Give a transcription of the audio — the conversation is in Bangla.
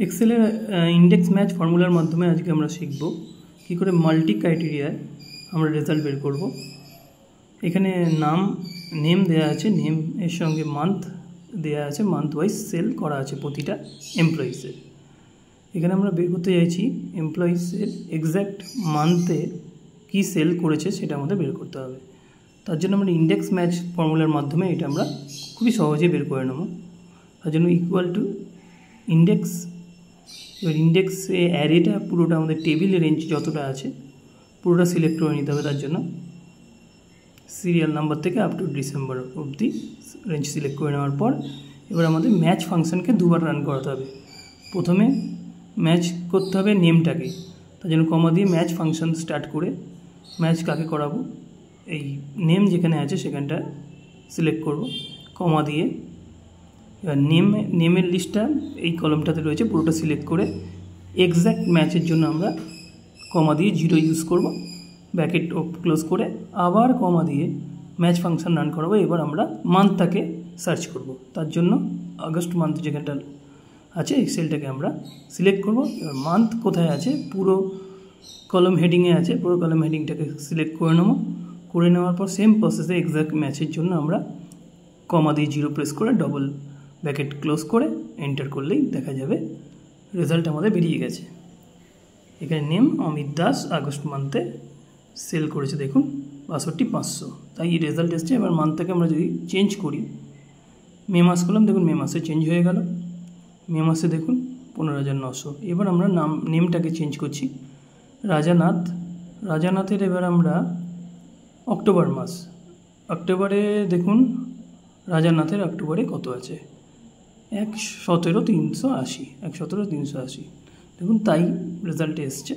এক্সেলের ইন্ডেক্স ম্যাচ ফর্মুলার মাধ্যমে আজকে আমরা শিখব কী করে মাল্টি ক্রাইটেরিয়ায় আমরা রেজাল্ট বের করব। এখানে নেম দেয়া আছে, নেম এর সঙ্গে মান্থ দেয়া আছে, মান্থ ওয়াইজ সেল করা আছে প্রতিটা এমপ্লয়িসের। এখানে আমরা বের করতে চাইছি এমপ্লয়িসের এক্স্যাক্ট মান্থে কী সেল করেছে সেটা আমাদের বের করতে হবে। তার জন্য আমরা ইন্ডেক্স ম্যাচ ফর্মুলার মাধ্যমে এটা আমরা খুবই সহজে বের করে নেব। তার জন্য ইকুয়াল টু ইন্ডেক্স, এবার ইন্ডেক্সে অ্যারেটা পুরোটা আমাদের টেবিলের রেঞ্জ যতটা আছে পুরোটা সিলেক্ট করে নিতে হবে। তার জন্য সিরিয়াল নাম্বার থেকে আপ টু ডিসেম্বর অবধি রেঞ্জ সিলেক্ট করে নেওয়ার পর এবার আমাদের ম্যাচ ফাংশনকে দুবার রান করাতে হবে। প্রথমে ম্যাচ করতে হবে নেমটাকে, তার জন্য কমা দিয়ে ম্যাচ ফাংশন স্টার্ট করে ম্যাচ কাকে করাবো এই নেম যেখানে আছে সেখানটা সিলেক্ট করব, কমা দিয়ে এবার নেমের লিস্টটা এই কলমটাতে রয়েছে পুরোটা সিলেক্ট করে এক্স্যাক্ট ম্যাচের জন্য আমরা কমা দিয়ে 0 ইউজ করব, ব্র্যাকেট ক্লোজ করে আবার কমা দিয়ে ম্যাচ ফাংশন রান করাবো। এবার আমরা মান্থটাকে সার্চ করব, তার জন্য আগস্ট মান্থ যেখানটা আছে এই সেলটাকে আমরা সিলেক্ট করব। এবার মান্থ কোথায় আছে পুরো কলম হেডিংয়ে আছে, পুরো কলম হেডিংটাকে সিলেক্ট করে নেব। করে নেওয়ার পর সেম প্রসেসে এক্স্যাক্ট ম্যাচের জন্য আমরা কমা দিয়ে 0 প্রেস করে ডবল ব্র্যাকেট ক্লোজ করে এন্টার করলেই দেখা যাবে রেজাল্ট আমাদের বেরিয়ে গেছে। এখানে নেম অমিত দাস আগস্ট মান্থে সেল করেছে, দেখুন ৬২,৫০০, তাই এই রেজাল্ট এসছে। এবার মান্থটাকে আমরা যদি চেঞ্জ করি, মে মাস করলাম, দেখুন মে মাসে চেঞ্জ হয়ে গেল, মে মাসে দেখুন ১৫,৯০০। এবার আমরা নেমটাকে চেঞ্জ করছি রাজানাথের এবার আমরা অক্টোবর মাস, অক্টোবরে দেখুন রাজানাথের অক্টোবরে কত আছে ১,১৭,৩৮০, ১,১৭,৩৮০ দেখুন, তাই রেজাল্টে এসছে।